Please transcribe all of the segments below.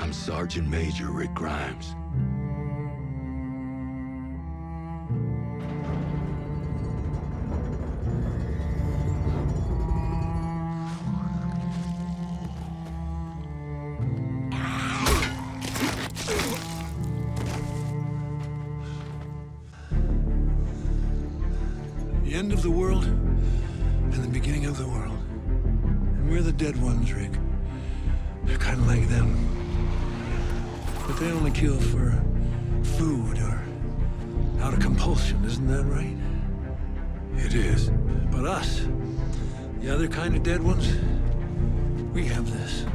I'm Sergeant Major Rick Grimes. The end of the world and the beginning of the world. And we're the dead ones, Rick. They're kind of like them. But they only kill for food or out of compulsion, isn't that right? It is. But us, the other kind of dead ones, we have this.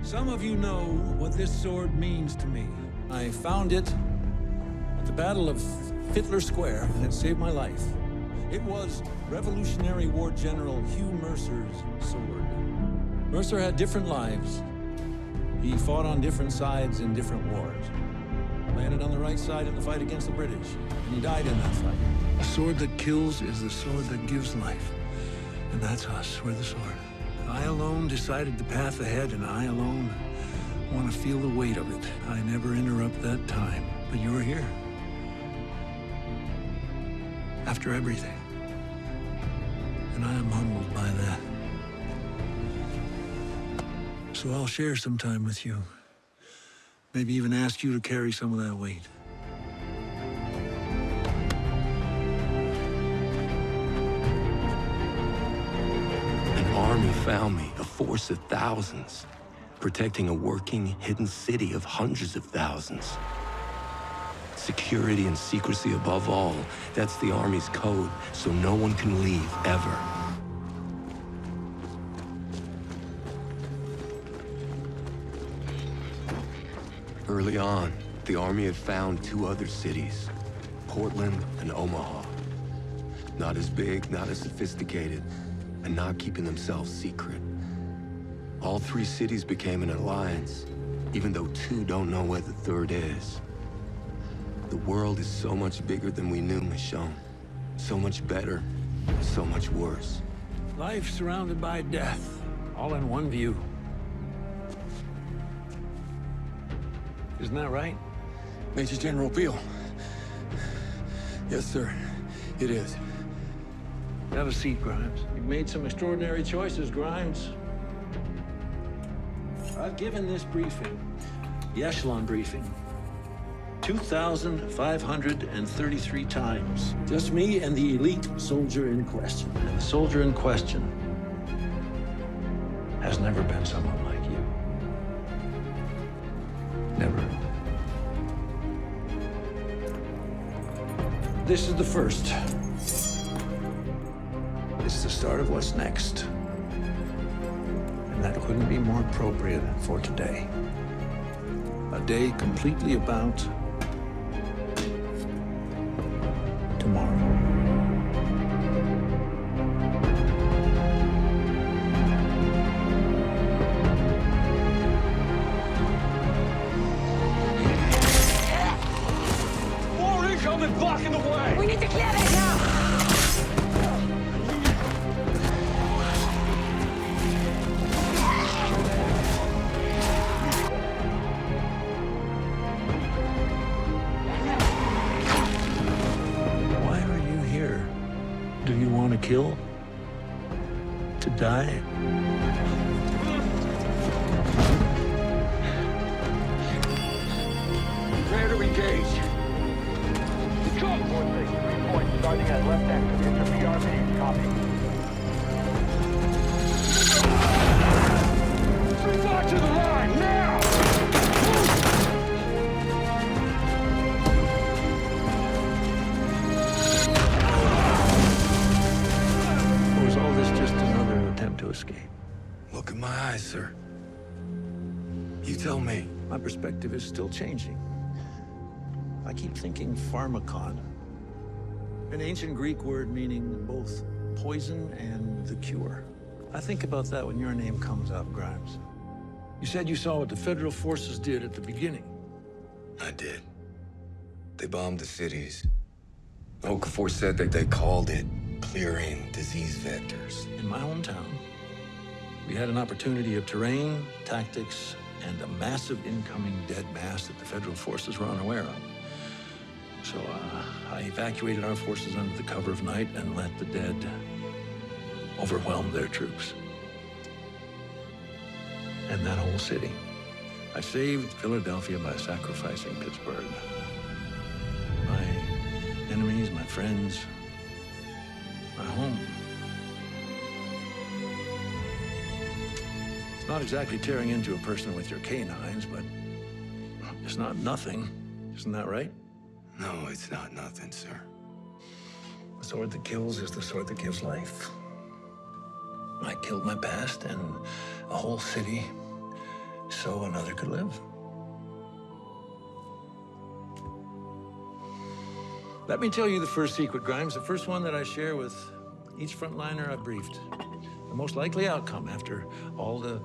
Some of you know what this sword means to me. I found it at the Battle of Fiddler Square, and it saved my life. It was Revolutionary War General Hugh Mercer's sword. Mercer had different lives. He fought on different sides in different wars. Landed on the right side in the fight against the British, and he died in that fight. A sword that kills is the sword that gives life. And that's us, we're the sword. I alone decided the path ahead, and I alone want to feel the weight of it. I never interrupt that time, but you're here. After everything. And I am humbled by that. So I'll share some time with you. Maybe even ask you to carry some of that weight. An army found me, a force of thousands, protecting a working, hidden city of hundreds of thousands. Security and secrecy above all, that's the Army's code, so no one can leave, ever. Early on, the Army had found two other cities, Portland and Omaha. Not as big, not as sophisticated, and not keeping themselves secret. All three cities became an alliance, even though two don't know where the third is. The world is so much bigger than we knew, Michonne. So much better, so much worse. Life surrounded by death, all in one view. Isn't that right? Major General Beale. Yes, sir. It is. Have a seat, Grimes. You've made some extraordinary choices, Grimes. I've given this briefing, the echelon briefing, 2,533 times. Just me and the elite soldier in question. And the soldier in question has never been someone like you. Never. This is the first. It's the start of what's next. And that couldn't be more appropriate for today. A day completely about tomorrow. More incoming blocking the way! We need to clear that now! Why are you here? Do you want to kill? To die? Prepare to engage. Go! Forces, 3 points starting at left end of your BRB. Copy. Back to the line, now! Or was all this just another attempt to escape? Look in my eyes, sir. You tell me. My perspective is still changing. I keep thinking pharmakon, an ancient Greek word meaning both poison and the cure. I think about that when your name comes up, Grimes. You said you saw what the federal forces did at the beginning. I did. They bombed the cities. Okafor said that they called it clearing disease vectors. In my hometown, We had an opportunity of terrain, tactics, and a massive incoming dead mass that the federal forces were unaware of. So I evacuated our forces under the cover of night and let the dead overwhelm their troops. And that whole city. I saved Philadelphia by sacrificing Pittsburgh. My enemies, my friends, my home. It's not exactly tearing into a person with your canines, but it's not nothing. Isn't that right? No, it's not nothing, sir. The sword that kills is the sword that gives life. I killed my past and a whole city so another could live. Let me tell you the first secret, Grimes, the first one that I share with each frontliner I've briefed. The most likely outcome after all the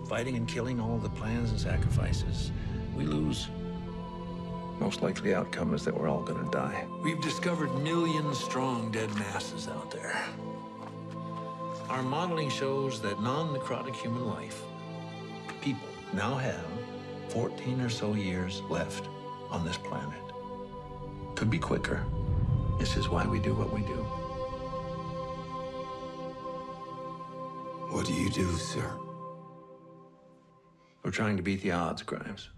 fighting and killing, all the plans and sacrifices, we lose. Most likely outcome is that we're all gonna die. We've discovered million-strong dead masses out there. Our modeling shows that non-necrotic human life, people, now have 14 or so years left on this planet. Could be quicker. This is why we do what we do. What do you do, sir? We're trying to beat the odds, Grimes.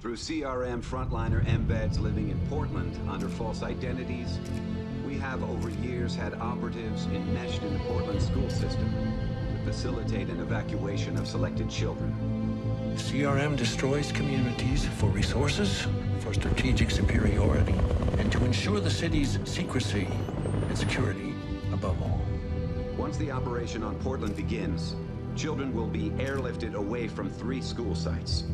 Through CRM frontliner embeds living in Portland under false identities, we have over years had operatives enmeshed in the Portland school system to facilitate an evacuation of selected children. CRM destroys communities for resources, for strategic superiority, and to ensure the city's secrecy and security above all. Once the operation on Portland begins, children will be airlifted away from 3 school sites.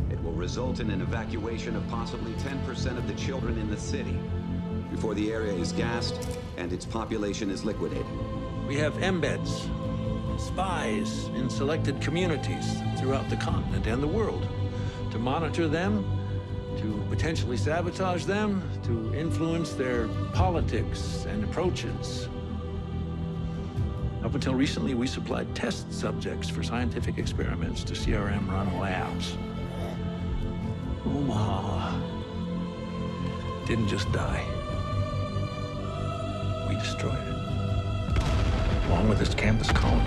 It will result in an evacuation of possibly 10% of the children in the city before the area is gassed and its population is liquidated. We have embeds, spies in selected communities throughout the continent and the world to monitor them, to potentially sabotage them, to influence their politics and approaches. Up until recently, we supplied test subjects for scientific experiments to CRM-run labs. Omaha didn't just die. We destroyed it, along with its campus colony.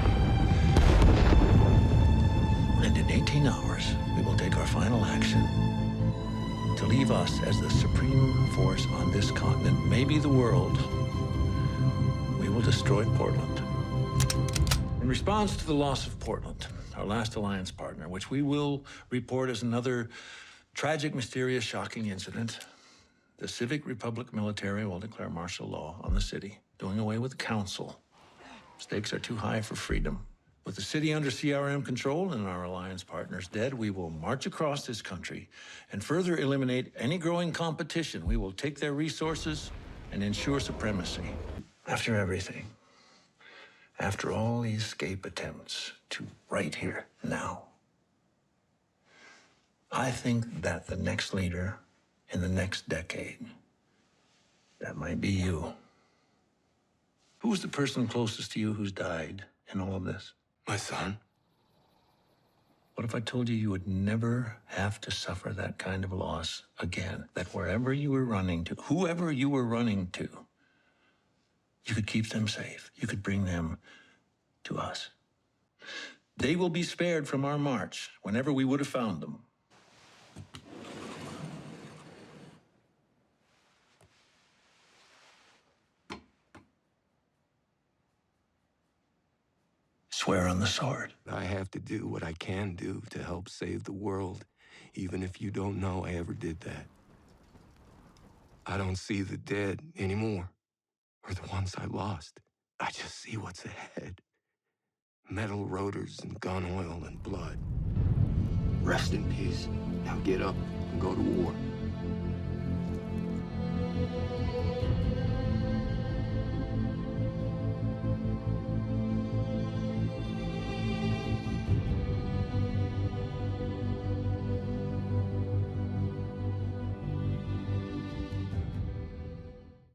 And in 18 hours, we will take our final action to leave us as the supreme force on this continent, maybe the world. We will destroy Portland. In response to the loss of Portland, our last alliance partner, which we will report as another tragic, mysterious, shocking incident, the Civic Republic military will declare martial law on the city, doing away with the council. Stakes are too high for freedom. With the city under CRM control and our alliance partners dead, we will march across this country and further eliminate any growing competition. We will take their resources and ensure supremacy. After everything, after all these escape attempts to right here, now, I think that the next leader in the next decade, that might be you. Who's the person closest to you who's died in all of this? My son? What if I told you you would never have to suffer that kind of loss again? That wherever you were running to, whoever you were running to, you could keep them safe. You could bring them to us. They will be spared from our march whenever we would have found them. Swear on the sword. I have to do what I can do to help save the world, even if you don't know I ever did that. I don't see the dead anymore, or the ones I lost. I just see what's ahead. Metal rotors and gun oil and blood. Rest in peace. Now get up and go to war.